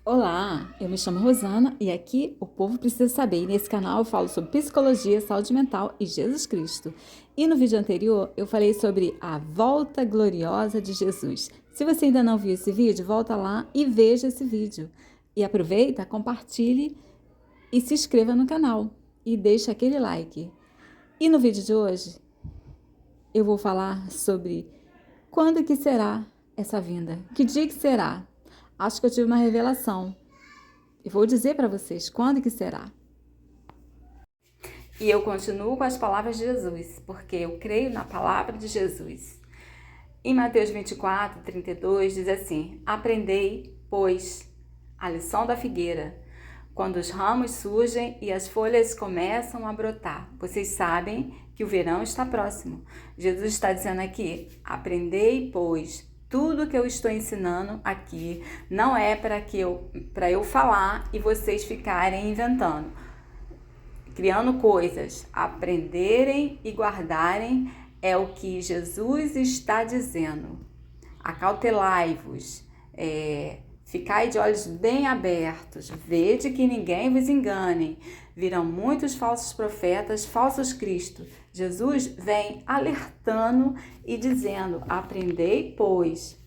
Olá, eu me chamo Rosana e aqui o povo precisa saber. E nesse canal eu falo sobre psicologia, saúde mental e Jesus Cristo. E no vídeo anterior eu falei sobre a volta gloriosa de Jesus. Se você ainda não viu esse vídeo, volta lá e veja esse vídeo. E aproveita, compartilhe e se inscreva no canal e deixe aquele like. E no vídeo de hoje eu vou falar sobre quando que será essa vinda. Que dia que será? Acho que eu tive uma revelação. E vou dizer para vocês quando que será. E eu continuo com as palavras de Jesus, porque eu creio na palavra de Jesus. Em Mateus 24, 32, diz assim: Aprendei, pois, a lição da figueira, quando os ramos surgem e as folhas começam a brotar. Vocês sabem que o verão está próximo. Jesus está dizendo aqui: aprendei, pois, tudo que eu estou ensinando aqui não é para eu falar e vocês ficarem inventando, criando coisas. Aprenderem e guardarem é o que Jesus está dizendo. Acautelai-vos, ficai de olhos bem abertos, vede que ninguém vos engane. Virão muitos falsos profetas, falsos cristos. Jesus vem alertando e dizendo: aprendei, pois.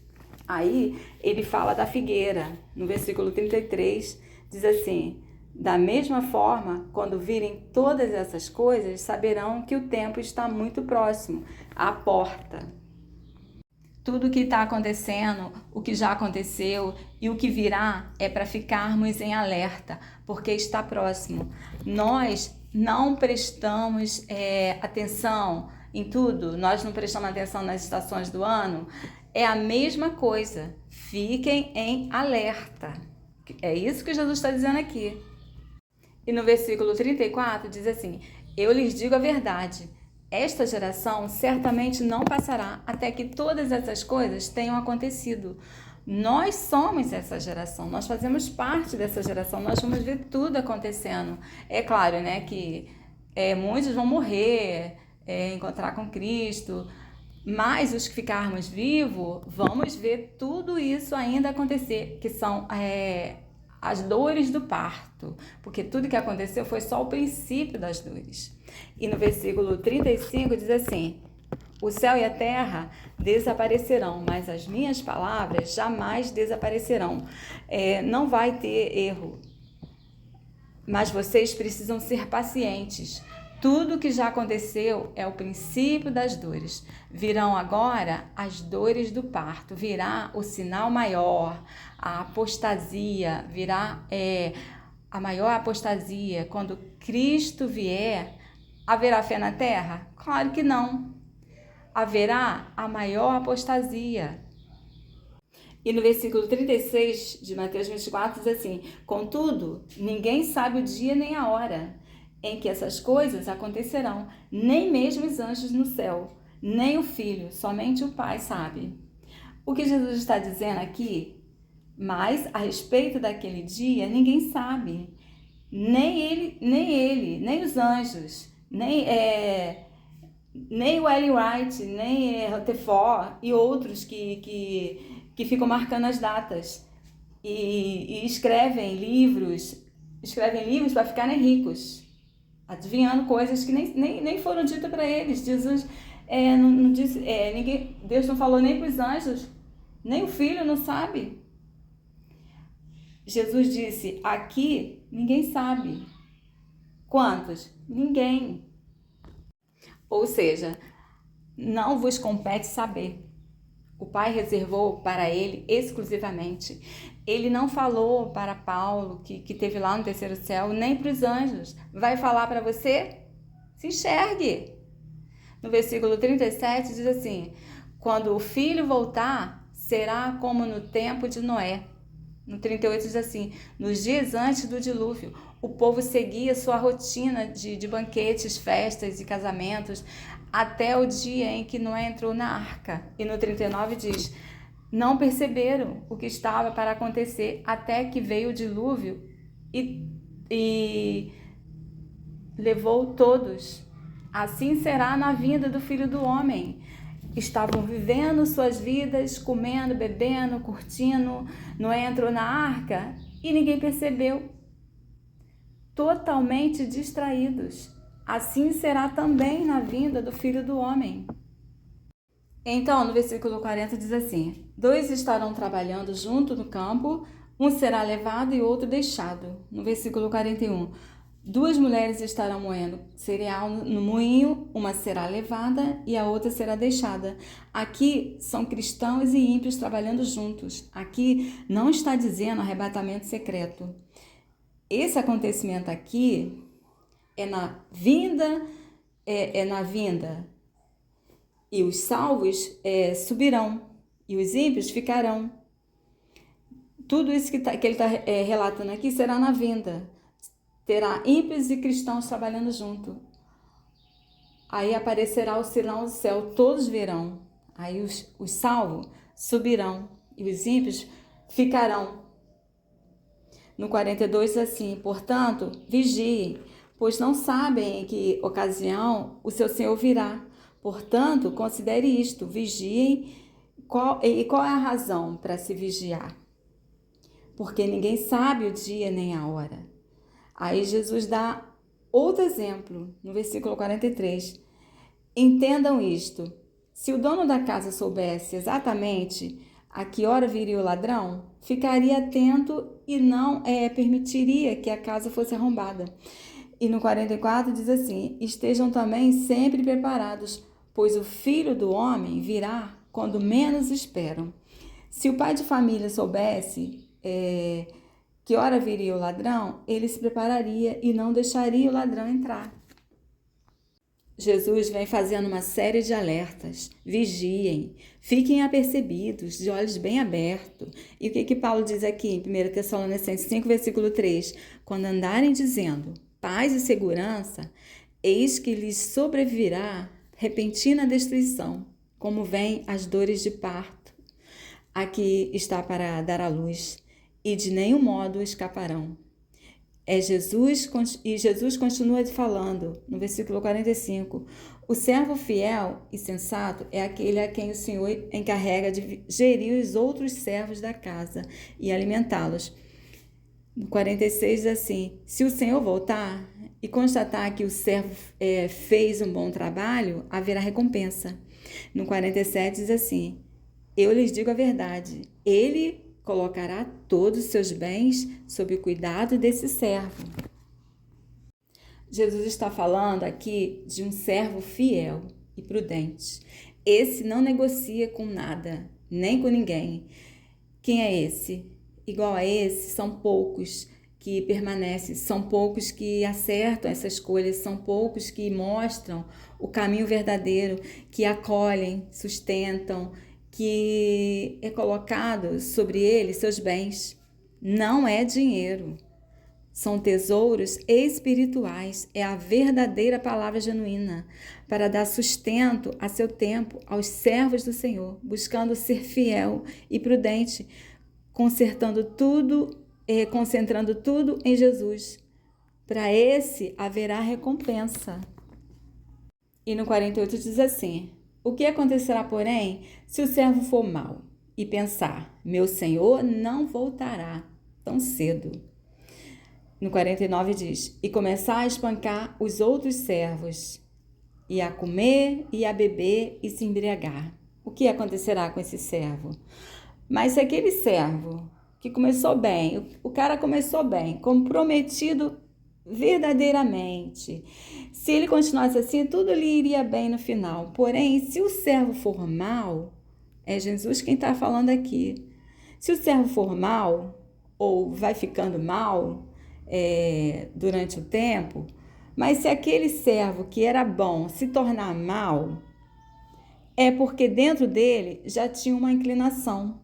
Aí ele fala da figueira. No versículo 33 diz assim: da mesma forma, quando virem todas essas coisas, saberão que o tempo está muito próximo, à porta. Tudo o que está acontecendo, o que já aconteceu e o que virá é para ficarmos em alerta, porque está próximo. Nós não prestamos atenção em tudo, nós não prestamos atenção nas estações do ano. É a mesma coisa, fiquem em alerta. É isso que Jesus está dizendo aqui. E no versículo 34 diz assim: eu lhes digo a verdade, esta geração certamente não passará até que todas essas coisas tenham acontecido. Nós somos essa geração, nós fazemos parte dessa geração, nós vamos ver tudo acontecendo. É claro, né, que muitos vão morrer, encontrar com Cristo, mas os que ficarmos vivos, vamos ver tudo isso ainda acontecer, que são as dores do parto, porque tudo que aconteceu foi só o princípio das dores. E no versículo 35 diz assim: o céu e a terra desaparecerão, mas as minhas palavras jamais desaparecerão. Não vai ter erro, mas vocês precisam ser pacientes. Tudo que já aconteceu é o princípio das dores. Virão agora as dores do parto, virá o sinal maior, a apostasia, virá a maior apostasia. Quando Cristo vier, haverá fé na terra? Claro que não. Haverá a maior apostasia. E no versículo 36 de Mateus 24 diz assim: contudo, ninguém sabe o dia nem a hora em que essas coisas acontecerão, nem mesmo os anjos no céu, nem o Filho, somente o Pai sabe. O que Jesus está dizendo aqui, mas a respeito daquele dia, ninguém sabe, nem os anjos, nem o Ellen White, nem Rutherford e outros que ficam marcando as datas e escrevem livros para ficarem ricos, adivinhando coisas que nem foram ditas para eles. Jesus não disse, Deus não falou nem para os anjos, nem o Filho não sabe. Jesus disse: aqui ninguém sabe. Quantos? Ninguém. Ou seja, não vos compete saber. O Pai reservou para ele exclusivamente. Ele não falou para Paulo, que teve lá no terceiro céu, nem para os anjos. Vai falar para você? Se enxergue. No versículo 37 diz assim: quando o filho voltar, será como no tempo de Noé. No 38 diz assim: nos dias antes do dilúvio, o povo seguia sua rotina de banquetes, festas e casamentos, até o dia em que Noé entrou na arca. E no 39 diz: não perceberam o que estava para acontecer até que veio o dilúvio e levou todos. Assim será na vinda do Filho do Homem. Estavam vivendo suas vidas, comendo, bebendo, curtindo. Noé entrou na arca e ninguém percebeu. Totalmente distraídos. Assim será também na vinda do Filho do Homem. Então, no versículo 40 diz assim: 2 estarão trabalhando junto no campo, um será levado e outro deixado. No versículo 41, 2 mulheres estarão moendo cereal no moinho, uma será levada e a outra será deixada. Aqui são cristãos e ímpios trabalhando juntos. Aqui não está dizendo arrebatamento secreto. Esse acontecimento aqui é na vinda, e os salvos subirão e os ímpios ficarão. Tudo isso que ele está relatando aqui será na vinda. Terá ímpios e cristãos trabalhando junto. Aí aparecerá o sinal do céu, todos verão. Aí os salvos subirão e os ímpios ficarão. No 42 assim: portanto, vigiem, pois não sabem em que ocasião o seu Senhor virá. Portanto, considere isto, vigiem. Qual é a razão para se vigiar? Porque ninguém sabe o dia nem a hora. Aí Jesus dá outro exemplo, no versículo 43. Entendam isto: se o dono da casa soubesse exatamente a que hora viria o ladrão, ficaria atento e não permitiria que a casa fosse arrombada. E no 44 diz assim: estejam também sempre preparados, pois o Filho do Homem virá quando menos esperam. Se o pai de família soubesse que hora viria o ladrão, ele se prepararia e não deixaria o ladrão entrar. Jesus vem fazendo uma série de alertas. Vigiem, fiquem apercebidos, de olhos bem abertos. E o que Paulo diz aqui em 1 Tessalonicenses 5, versículo 3? Quando andarem dizendo paz e segurança, eis que lhes sobrevirá repentina destruição, como vêm as dores de parto. Aqui está para dar à luz, e de nenhum modo escaparão. Jesus continua falando no versículo 45: o servo fiel e sensato é aquele a quem o Senhor encarrega de gerir os outros servos da casa e alimentá-los. No 46 diz assim: se o Senhor voltar e constatar que o servo fez um bom trabalho, haverá recompensa. No 47 diz assim: eu lhes digo a verdade, ele colocará todos os seus bens sob o cuidado desse servo. Jesus está falando aqui de um servo fiel e prudente. Esse não negocia com nada, nem com ninguém. Quem é esse? Igual a esse, são poucos que permanecem, são poucos que acertam essa escolha, são poucos que mostram o caminho verdadeiro, que acolhem, sustentam, que é colocado sobre ele seus bens. Não é dinheiro, são tesouros espirituais, é a verdadeira palavra genuína, para dar sustento a seu tempo aos servos do Senhor, buscando ser fiel e prudente, concentrando tudo em Jesus. Para esse haverá recompensa. E no 48 diz assim: o que acontecerá, porém, se o servo for mau e pensar, meu senhor não voltará tão cedo? No 49 diz: e começar a espancar os outros servos, e a comer, e a beber, e se embriagar. O que acontecerá com esse servo? Mas se aquele servo que começou bem, o cara começou bem, comprometido verdadeiramente, se ele continuasse assim, tudo lhe iria bem no final. Porém, se o servo for mau, é Jesus quem está falando aqui. Se o servo for mau, ou vai ficando mal durante o tempo, mas se aquele servo que era bom se tornar mal, é porque dentro dele já tinha uma inclinação.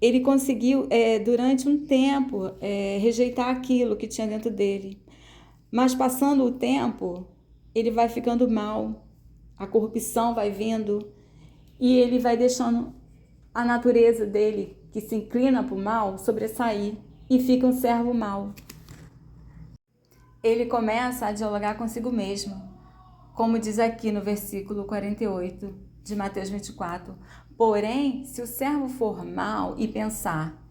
Ele conseguiu, durante um tempo, rejeitar aquilo que tinha dentro dele. Mas passando o tempo, ele vai ficando mal, a corrupção vai vindo e ele vai deixando a natureza dele, que se inclina para o mal, sobressair e fica um servo mau. Ele começa a dialogar consigo mesmo, como diz aqui no versículo 48 de Mateus 24. Porém, se o servo for mau e pensar,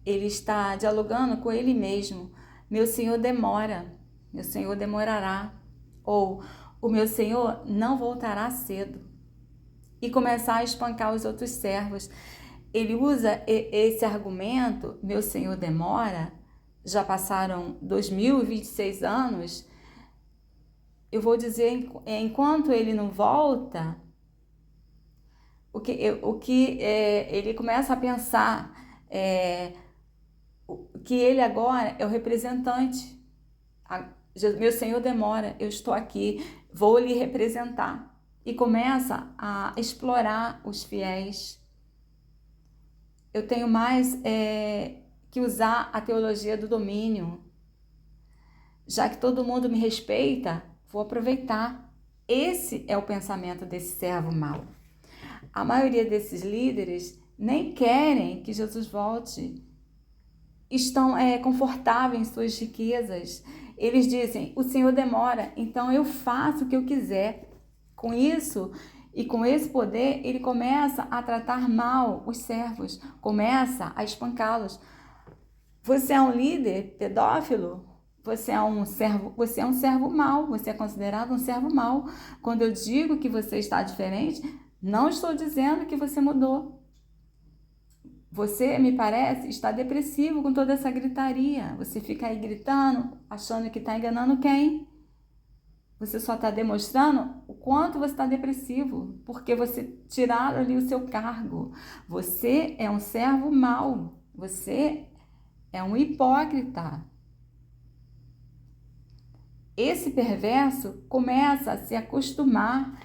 Ele está dialogando com ele mesmo. Meu Senhor demora, meu Senhor demorará. Ou o meu Senhor não voltará cedo. E começar a espancar os outros servos. Ele usa esse argumento, meu Senhor demora, já passaram 2026 anos, eu vou dizer, enquanto ele não volta, ele começa a pensar que ele agora é o representante. Meu Senhor demora, eu estou aqui, vou lhe representar. E começa a explorar os fiéis. Eu tenho mais que usar a teologia do domínio. Já que todo mundo me respeita, vou aproveitar. Esse é o pensamento desse servo mau. A maioria desses líderes nem querem que Jesus volte. Estão confortáveis em suas riquezas. Eles dizem, o Senhor demora, então eu faço o que eu quiser. Com isso e com esse poder, ele começa a tratar mal os servos, começa a espancá-los. Você é um líder pedófilo? Você é um servo mau, você é considerado um servo mau. Quando eu digo que você está diferente, não estou dizendo que você mudou. Você, me parece, está depressivo com toda essa gritaria. Você fica aí gritando, achando que está enganando quem? Você só está demonstrando o quanto você está depressivo, porque você tiraram ali o seu cargo. Você é um servo mau. Você é um hipócrita. Esse perverso começa a se acostumar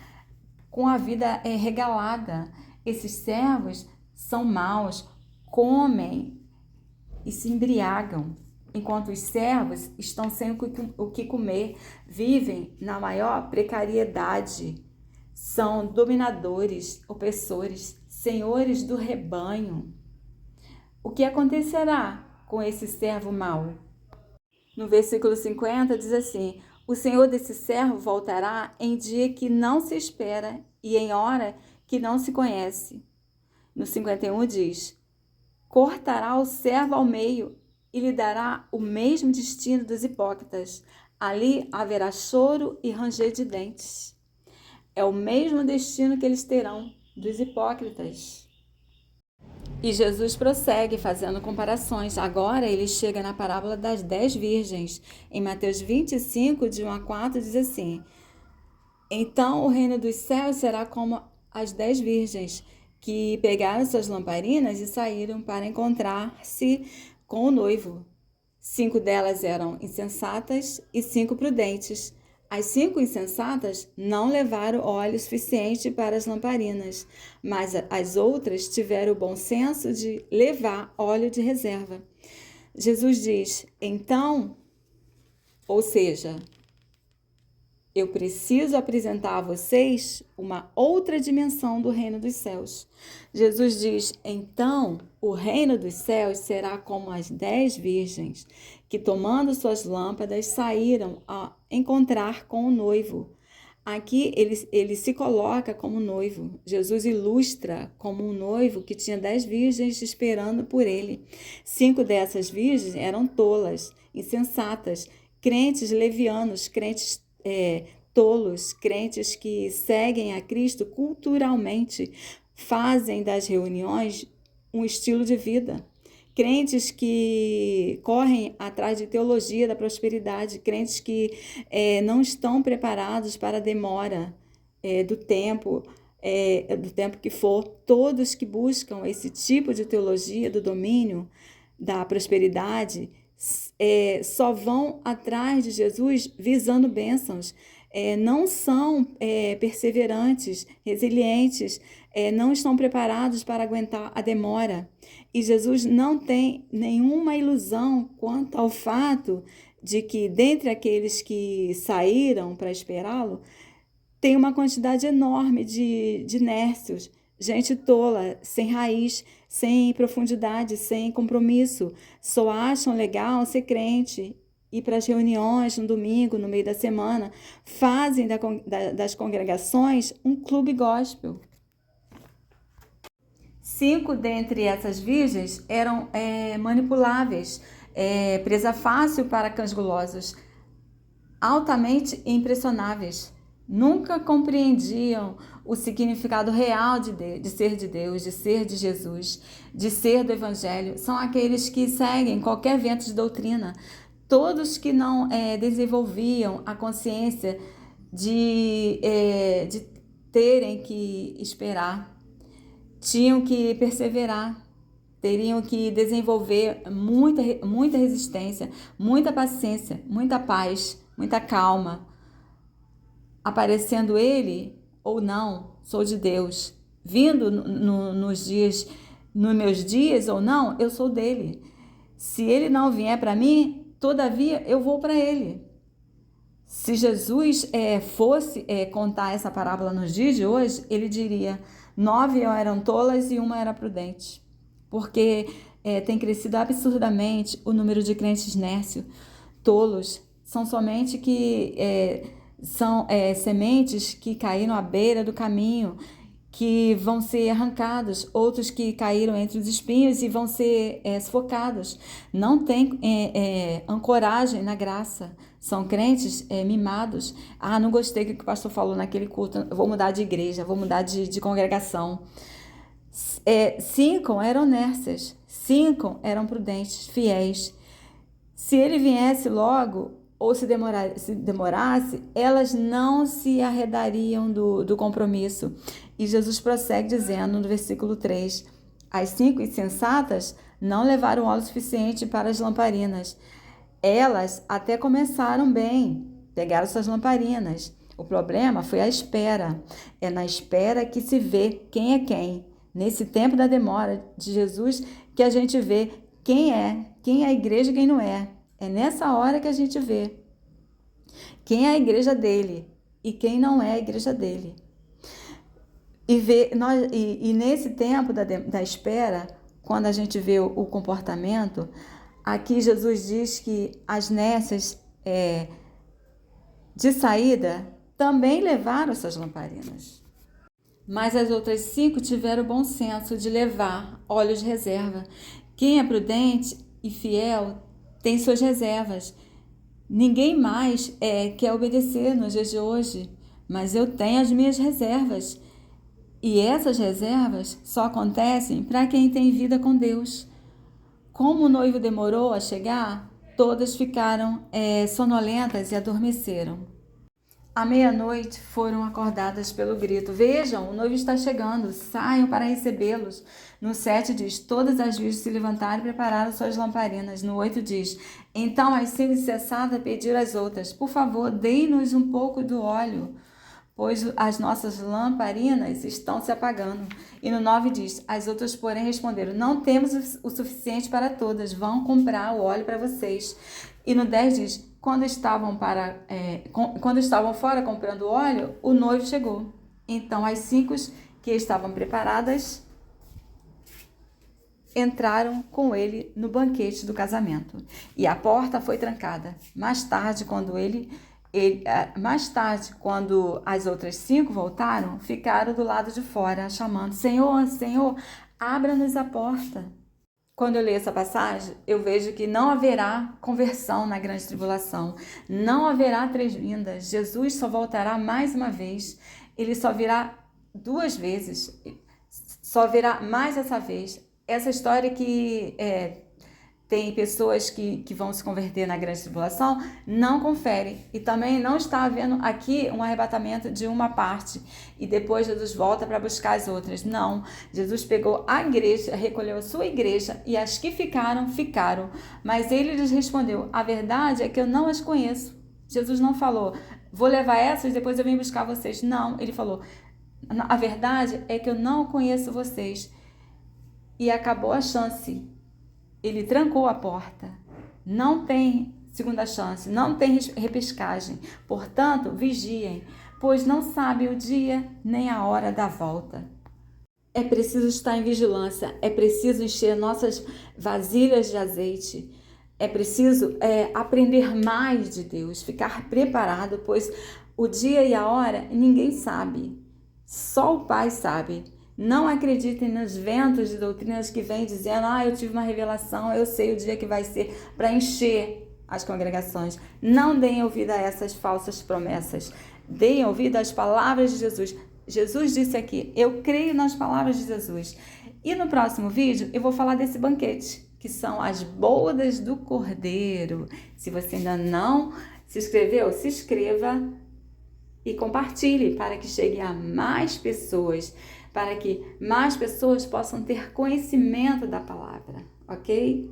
com a vida regalada. Esses servos são maus, comem e se embriagam, enquanto os servos estão sem o que comer, vivem na maior precariedade. São dominadores, opressores, senhores do rebanho. O que acontecerá com esse servo mau? No versículo 50 diz assim, o Senhor desse servo voltará em dia que não se espera e em hora que não se conhece. No 51 diz, cortará o servo ao meio e lhe dará o mesmo destino dos hipócritas. Ali haverá choro e ranger de dentes. É o mesmo destino que eles terão dos hipócritas. E Jesus prossegue fazendo comparações. Agora ele chega na parábola das 10 virgens. Em Mateus 25, de 1 a 4, diz assim, então o reino dos céus será como as 10 virgens, que pegaram suas lamparinas e saíram para encontrar-se com o noivo. 5 delas eram insensatas e 5 prudentes. As 5 insensatas não levaram óleo suficiente para as lamparinas, mas as outras tiveram o bom senso de levar óleo de reserva. Jesus diz, então, ou seja, eu preciso apresentar a vocês uma outra dimensão do reino dos céus. Jesus diz, então, o reino dos céus será como as 10 virgens, que tomando suas lâmpadas saíram a encontrar com o noivo. Aqui ele se coloca como noivo. Jesus ilustra como um noivo que tinha 10 virgens esperando por ele. 5 dessas virgens eram tolas, insensatas, crentes levianos, crentes tolos, crentes que seguem a Cristo culturalmente, fazem das reuniões um estilo de vida. Crentes que correm atrás de teologia da prosperidade, crentes que não estão preparados para a demora do tempo que for. Todos que buscam esse tipo de teologia do domínio, da prosperidade, só vão atrás de Jesus visando bênçãos, não são perseverantes, resilientes, não estão preparados para aguentar a demora. E Jesus não tem nenhuma ilusão quanto ao fato de que, dentre aqueles que saíram para esperá-lo, tem uma quantidade enorme de nércios, gente tola, sem raiz, sem profundidade, sem compromisso, só acham legal ser crente, ir para as reuniões no domingo, no meio da semana, fazem das congregações um clube gospel. 5 dentre essas virgens eram manipuláveis, presa fácil para cães gulosos, altamente impressionáveis. Nunca compreendiam o significado real de ser de Deus, de ser de Jesus, de ser do Evangelho. São aqueles que seguem qualquer vento de doutrina. Todos que não desenvolviam a consciência de terem que esperar, tinham que perseverar, teriam que desenvolver muita resistência, muita paciência, muita paz, muita calma. Aparecendo ele ou não, sou de Deus. Vindo nos meus dias ou não, eu sou dele. Se ele não vier para mim, todavia eu vou para ele. Se Jesus fosse contar essa parábola nos dias de hoje, ele diria: 9 eram tolas e 1 era prudente. Porque tem crescido absurdamente o número de crentes nércios, tolos. São somente são sementes que caíram à beira do caminho, que vão ser arrancados, outros que caíram entre os espinhos e vão ser sufocados. Não tem ancoragem na graça. São crentes mimados. Não gostei do que o pastor falou naquele culto, vou mudar de igreja, vou mudar de congregação. 5 eram nércias, 5 eram prudentes, fiéis. Se ele viesse logo, ou se demorasse, elas não se arredariam do compromisso. E Jesus prossegue dizendo no versículo 3, as 5 insensatas não levaram óleo suficiente para as lamparinas. Elas até começaram bem, pegaram suas lamparinas. O problema foi a espera. É na espera que se vê quem é quem. Nesse tempo da demora de Jesus que a gente vê quem é a igreja e quem não é. É nessa hora que a gente vê quem é a igreja dele e quem não é a igreja dele. E nesse tempo da espera, quando a gente vê o comportamento, aqui Jesus diz que as nércias de saída também levaram suas lamparinas. Mas as outras 5 tiveram o bom senso de levar óleo de reserva. Quem é prudente e fiel tem suas reservas. Ninguém mais quer obedecer nos dias de hoje, mas eu tenho as minhas reservas. E essas reservas só acontecem para quem tem vida com Deus. Como o noivo demorou a chegar, todas ficaram sonolentas e adormeceram. À meia-noite foram acordadas pelo grito: vejam, o noivo está chegando, saiam para recebê-los. No 7 diz: todas as virgens se levantaram e prepararam suas lamparinas. No 8 diz: então as 5 insensatas pediram às outras: por favor, deem-nos um pouco do óleo, pois as nossas lamparinas estão se apagando. E no 9 diz: as outras, porém, responderam: não temos o suficiente para todas, vão comprar o óleo para vocês. E no 10 diz: quando estavam fora comprando óleo, o noivo chegou. Então as 5 que estavam preparadas entraram com ele no banquete do casamento. E a porta foi trancada. Mais tarde, quando as outras 5 voltaram, ficaram do lado de fora, chamando: Senhor, Senhor, abra-nos a porta. Quando eu leio essa passagem, eu vejo que não haverá conversão na grande tribulação, não haverá 3 vindas, Jesus só voltará mais uma vez, ele só virá 2 vezes, só virá mais essa vez. Essa história que tem pessoas que vão se converter na grande tribulação, não confere. E também não está havendo aqui um arrebatamento de uma parte e depois Jesus volta para buscar as outras. Não, Jesus pegou a igreja, recolheu a sua igreja e as que ficaram, ficaram. Mas ele lhes respondeu: a verdade é que eu não as conheço. Jesus não falou: vou levar essas e depois eu venho buscar vocês. Não, ele falou: a verdade é que eu não conheço vocês. E acabou a chance. Ele trancou a porta. Não tem segunda chance, não tem repescagem. Portanto, vigiem, pois não sabe o dia nem a hora da volta. É preciso estar em vigilância, é preciso encher nossas vasilhas de azeite, é preciso aprender mais de Deus, ficar preparado, pois o dia e a hora ninguém sabe, só o Pai sabe. Não acreditem nos ventos de doutrinas que vêm dizendo, eu tive uma revelação, eu sei o dia que vai ser, para encher as congregações. Não deem ouvido a essas falsas promessas. Deem ouvido às palavras de Jesus. Jesus disse aqui, eu creio nas palavras de Jesus. E no próximo vídeo eu vou falar desse banquete, que são as bodas do Cordeiro. Se você ainda não se inscreveu, se inscreva e compartilhe para que chegue a mais pessoas, para que mais pessoas possam ter conhecimento da palavra, ok?